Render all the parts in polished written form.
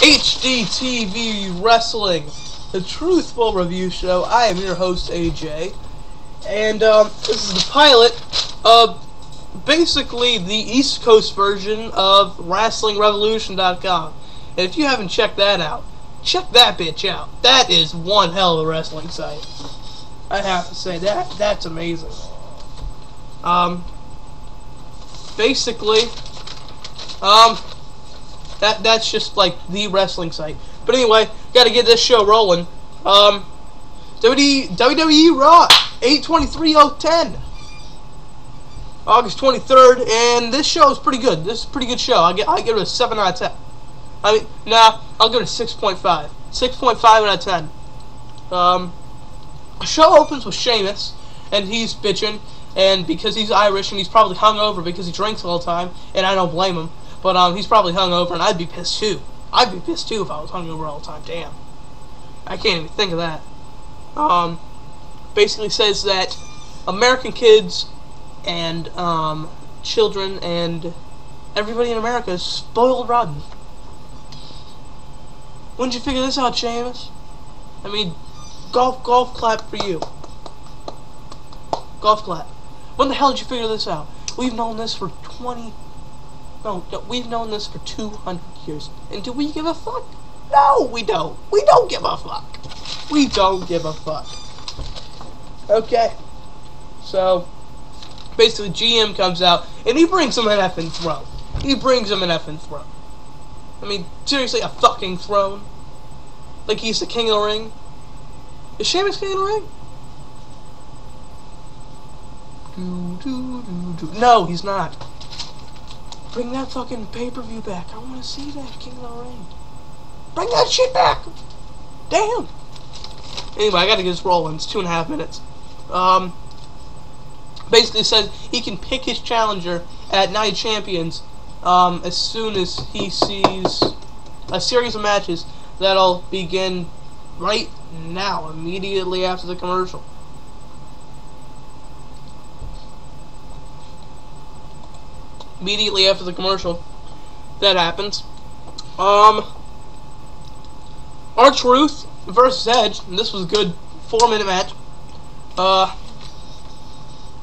HDTV Wrestling, the truthful review show. I am your host, AJ, and this is the pilot of basically the East Coast version of WrestlingRevolution.com. And if you haven't checked that out, check that bitch out. That is one hell of a wrestling site. I have to say that's amazing. Basically, that's just like the wrestling site. But anyway, gotta get this show rolling. WWE Raw 8/23/010, August 23rd, and this show is pretty good. This is a pretty good show. I give it a 7 out of 10. I mean, nah, I'll give it a 6.5. 6.5 out of 10. The show opens with Sheamus, and he's bitching, and because he's Irish and he's probably hungover because he drinks all the time, and I don't blame him. But he's probably hungover, and I'd be pissed too. I'd be pissed too if I was hungover all the time. Damn, I can't even think of that. Basically says that American kids and children and everybody in America is spoiled rotten. When did you figure this out, Sheamus? I mean, golf clap for you. Golf clap. When the hell did you figure this out? We've known this for we've known this for 200 years. And do we give a fuck? No, we don't. We don't give a fuck. We don't give a fuck. Okay. So, basically, GM comes out, and he brings him an effing throne. He brings him an effing throne. I mean, seriously, a fucking throne? Like he's the king of the ring? Is Sheamus king of the ring? No, he's not. Bring that fucking pay-per-view back. I want to see that King of the Ring. Bring that shit back. Damn. Anyway, I gotta get this rolling. It's 2.5 minutes. Basically says he can pick his challenger at Night of Champions as soon as he sees a series of matches that'll begin right now, immediately after the commercial. Immediately after the commercial, that happens. R-Truth versus Edge, and this was a good 4-minute match.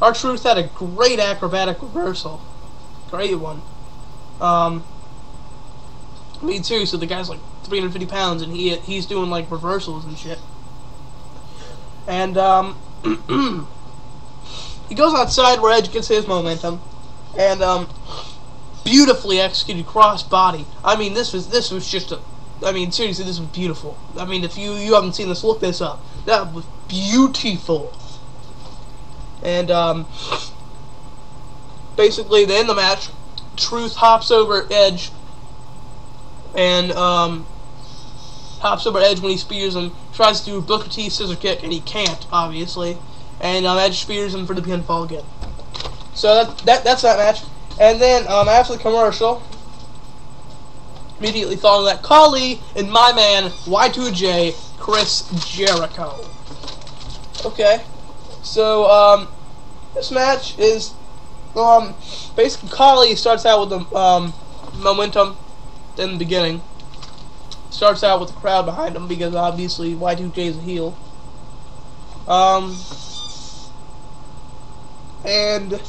R-Truth had a great acrobatic reversal. Great one. I mean, seriously, the guy's like 350 pounds, and he's doing like reversals and shit. And he goes outside where Edge gets his momentum, and beautifully executed cross body. I mean, this was just a. I mean, seriously, this was beautiful. I mean, if you haven't seen this, look this up. That was beautiful. And basically, they end the match. Truth hops over Edge, and hops over Edge when he spears him. Tries to do a Booker T scissor kick, and he can't, obviously. And Edge spears him for the pinfall again. So that's that match. And then after the commercial, immediately following that, Khali and my man Y2J, Chris Jericho. Okay, so this match is basically Khali starts out with the momentum in the beginning. Starts out with the crowd behind him because obviously Y2J is a heel. And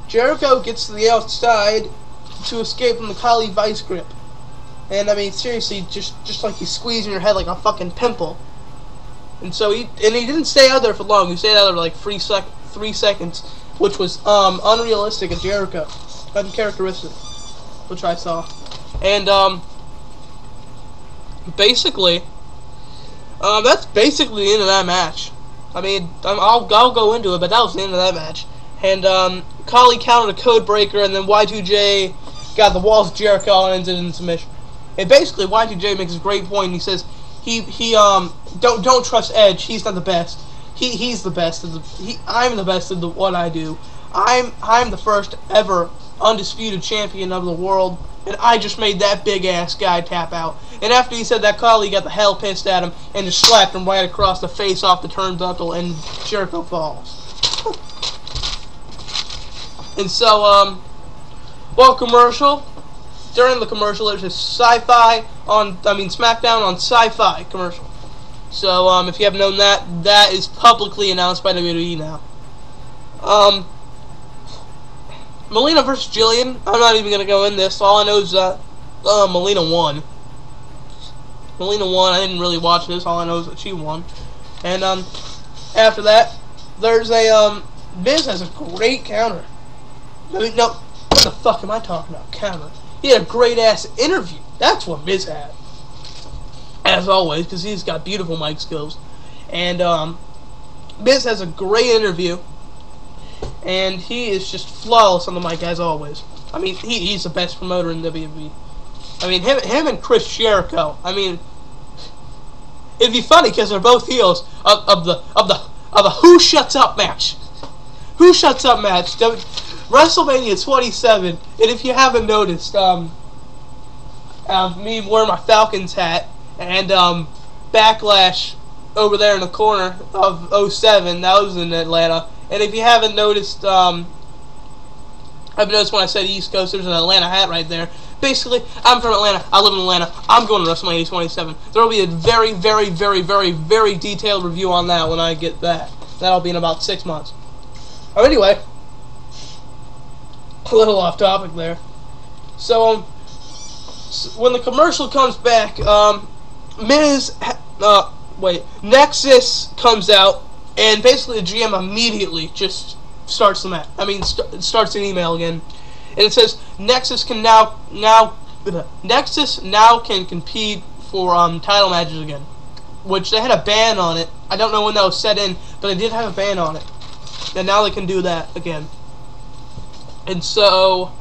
Jericho gets to the outside to escape from the Khali vice grip. And I mean, seriously, just like he's squeezing your head like a fucking pimple. And so he didn't stay out there for long. He stayed out there for like 3 seconds, which was unrealistic of Jericho, uncharacteristic, which I saw. And basically, that's basically the end of that match. I mean, I'll go into it, but that was the end of that match. And Khali countered a code breaker, and then Y2J got the walls of Jericho and ended in submission. And basically, Y2J makes a great point. He says don't trust Edge. He's not the best. He's the best. I'm the best at what I do. I'm the first ever undisputed champion of the world, and I just made that big ass guy tap out. And after he said that, Khali got the hell pissed at him and just slapped him right across the face off the turnbuckle, and Jericho falls. And so, well, commercial. during the commercial, there's this SmackDown on Sci-Fi commercial. So, if you haven't known that, that is publicly announced by WWE now. Melina versus Jillian, I'm not even going to go in this. All I know is that Melina won. Melina won. I didn't really watch this. All I know is that she won. And after that, there's a Miz has a great counter. I mean, no, what the fuck am I talking about? Counter. He had a great ass interview. That's what Miz had. As always, because he's got beautiful mic skills. And Miz has a great interview. And he is just flawless on the mic as always. I mean, he's the best promoter in WWE. I mean, him and Chris Jericho. I mean, it'd be funny because they're both heels of the Who Shuts Up match. Who Shuts Up match. WrestleMania 27. And if you haven't noticed, me wearing my Falcons hat and Backlash over there in the corner of 07. That was in Atlanta. And if you haven't noticed, I've noticed when I said East Coast, there's an Atlanta hat right there. Basically, I'm from Atlanta. I live in Atlanta. I'm going to WrestleMania 27. There will be a very, very, very, very, very detailed review on that when I get that. That'll be in about 6 months. Oh, anyway, a little off topic there. So, when the commercial comes back, Nexus comes out. And basically, the GM immediately just starts the match. I mean, starts an email again, and it says Nexus now can compete for title matches again, which they had a ban on it. I don't know when that was set in, but they did have a ban on it, and now they can do that again. And so,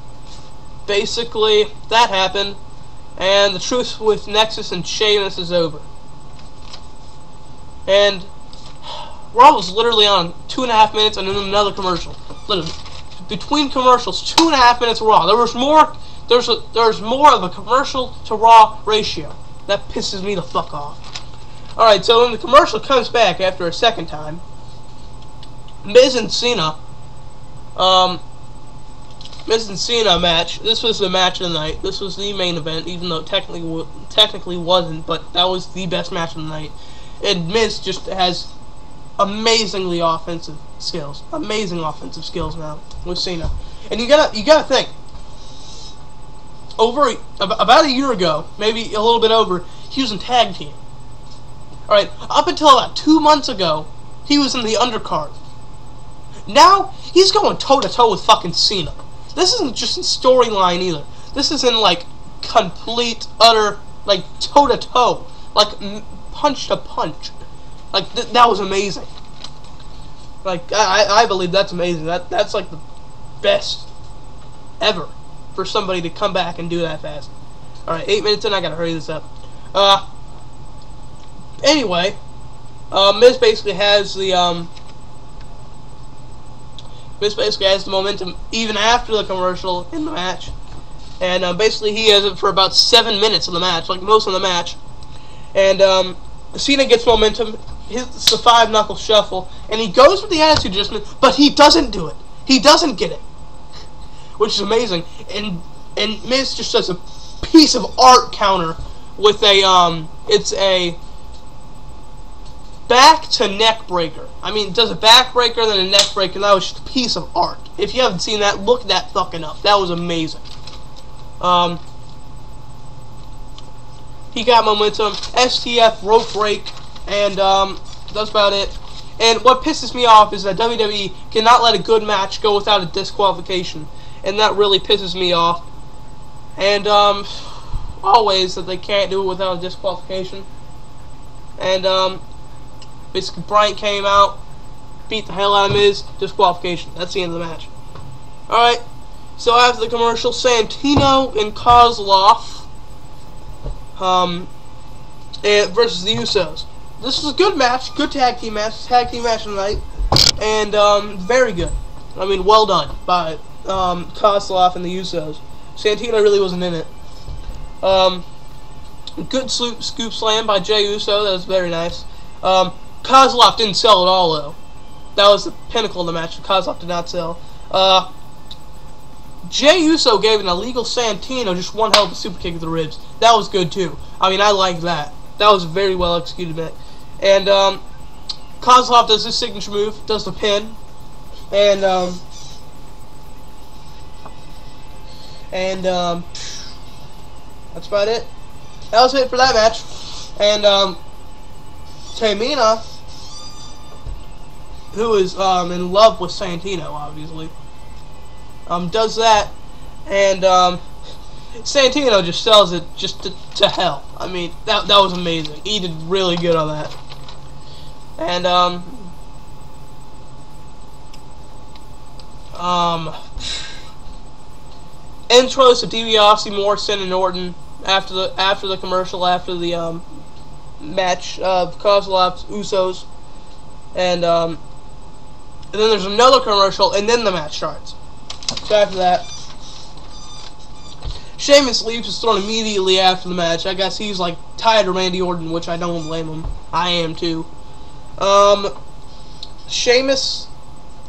basically, that happened, and the truth with Nexus and Sheamus is over. And Raw was literally on 2.5 minutes and then another commercial. Literally, between commercials, 2.5 minutes of Raw. There was more of a commercial to Raw ratio. That pisses me the fuck off. All right, so when the commercial comes back after a second time, Miz and Cena match. This was the match of the night. This was the main event, even though it technically wasn't, but that was the best match of the night. And Miz just has amazing offensive skills now with Cena. And you gotta think, about a year ago, maybe a little bit over, he was in tag team. Alright, up until about 2 months ago, he was in the undercard. Now, he's going toe-to-toe with fucking Cena. This isn't just in storyline either. This is in, like, complete, utter, like, toe-to-toe. Like, punch to punch. Like, that was amazing. Like, I believe that's amazing. That's like the best ever for somebody to come back and do that fast. Alright, 8 minutes in, I gotta hurry this up. Anyway, Miz basically has the momentum even after the commercial in the match. And basically he has it for about 7 minutes of the match, like most of the match. And Cena gets momentum, hits the 5-knuckle shuffle, and he goes with the attitude adjustment, but he doesn't do it. He doesn't get it, which is amazing. And Miz just does a piece of art counter with a it's a back to neck breaker. I mean, it does a back breaker then a neck breaker. And that was just a piece of art. If you haven't seen that, look that fucking up. That was amazing. He got momentum, STF, rope break, and that's about it. And what pisses me off is that WWE cannot let a good match go without a disqualification, and that really pisses me off. And always that they can't do it without a disqualification. And basically Bryant came out, beat the hell out of Miz, disqualification. That's the end of the match. Alright, so after the commercial, Santino and Kozlov versus the Usos. This was a good match, good tag team match of the night, and very good. I mean, well done by Kozlov and the Usos. Santino really wasn't in it. Good scoop slam by Jey Uso, that was very nice. Kozlov didn't sell at all, though. That was the pinnacle of the match. Kozlov did not sell. Jey Uso gave an illegal Santino just one hell of a super kick to the ribs. That was good too. I mean, I liked that. That was very well executed, man. And Kozlov does his signature move, does the pin, and that's about it. That was it for that match. And Tamina, who is in love with Santino, obviously, does that, and Santino just sells it just to hell. I mean, that was amazing. He did really good on that. And intros to DiBiase, Morrison, and Orton after the commercial, after the match of Kozlov's Usos, and then there's another commercial, and then the match starts. So after that, Sheamus leaves his throne immediately after the match. I guess he's like tired of Randy Orton, which I don't blame him. I am too. Sheamus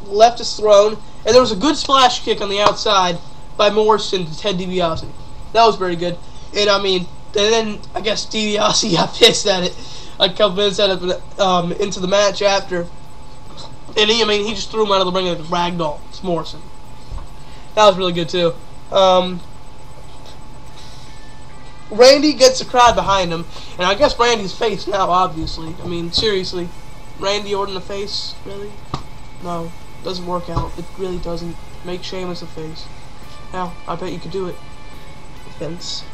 left his throne, and there was a good splash kick on the outside by Morrison to Ted DiBiase. That was very good. And I mean, and then I guess DiBiase got pissed at it a couple minutes into the match after, and he just threw him out of the ring like a ragdoll. It's Morrison. That was really good too. Randy gets the crowd behind him, and I guess Randy's face now, obviously. I mean, seriously, Randy Orton a face? Really? No, doesn't work out. It really doesn't. Make Sheamus a face. Now, I bet you could do it. Vince.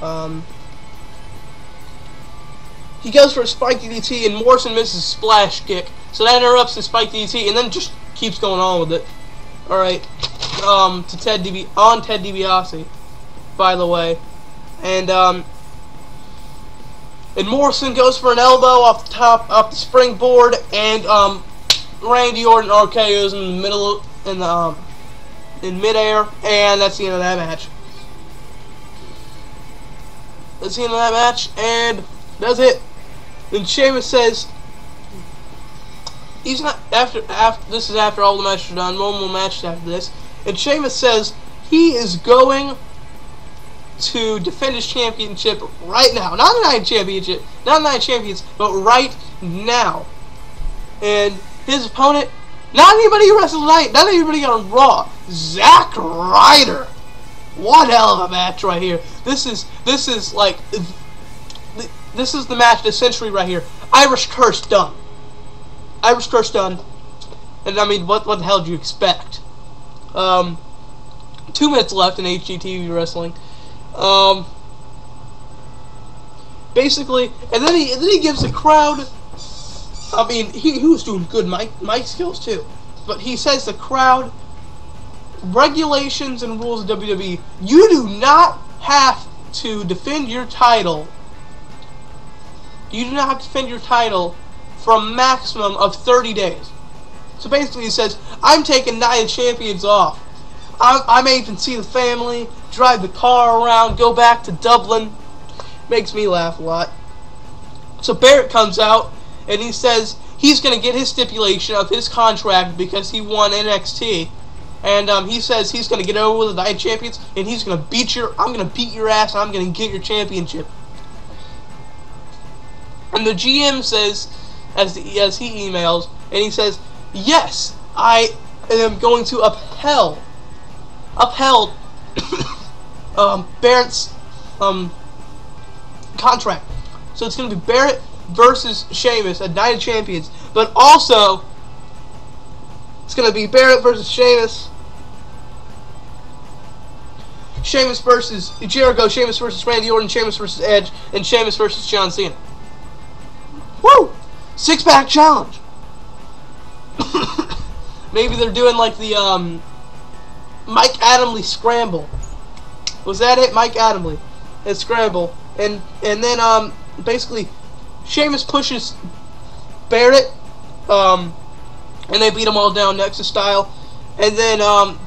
He goes for a spike DDT, and Morrison misses a splash kick, so that interrupts the spike DDT, and then just keeps going on with it. All right, to Ted DiBiase, by the way, and Morrison goes for an elbow off the springboard, and Randy Orton RKO's in the middle, in midair, and that's the end of that match. That's the end of that match, and that's it. Then Sheamus says he's not after this is after all the matches are done. One more match after this, and Sheamus says he is going to defend his championship right now. Not a night championship, not 9 champions, but right now. And his opponent, not anybody who wrestled tonight, not anybody on Raw, Zack Ryder. One hell of a match right here. This is the match of the century right here. Irish Curse done. Irish Curse done. And I mean, what the hell do you expect? 2 minutes left in HGTV wrestling. Basically, and then he gives the crowd. I mean, he was doing good mic skills too, but he says the crowd, regulations and rules of WWE, you do not have to defend your title. You do not have to defend your title for a maximum of 30 days. So basically he says, I'm taking Night of Champions off. I may even see the family, drive the car around, go back to Dublin. Makes me laugh a lot. So Barrett comes out, and he says he's going to get his stipulation of his contract because he won NXT. And he says he's going to get over with the Night Champions, and he's going to I'm going to beat your ass, and I'm going to get your championship. And the GM says, as he emails, and he says, yes, I am going to upheld Barrett's contract. So it's going to be Barrett versus Sheamus at Night of Champions, but also it's going to be Barrett versus Sheamus, Sheamus versus Jericho, Sheamus versus Randy Orton, Sheamus versus Edge, and Sheamus versus John Cena. Woo! 6-pack challenge. Maybe they're doing like the Mike Adamle Scramble. Was that it? Mike Adamle and Scramble, and then basically Sheamus pushes Barrett, and they beat them all down Nexus style, and then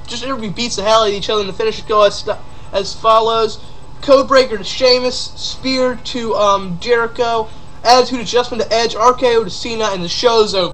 just everybody beats the hell out of each other, and the finishes go as follows: Codebreaker to Sheamus, Spear to Jericho, Attitude Adjustment to Edge, RKO to Cena, and the show's over.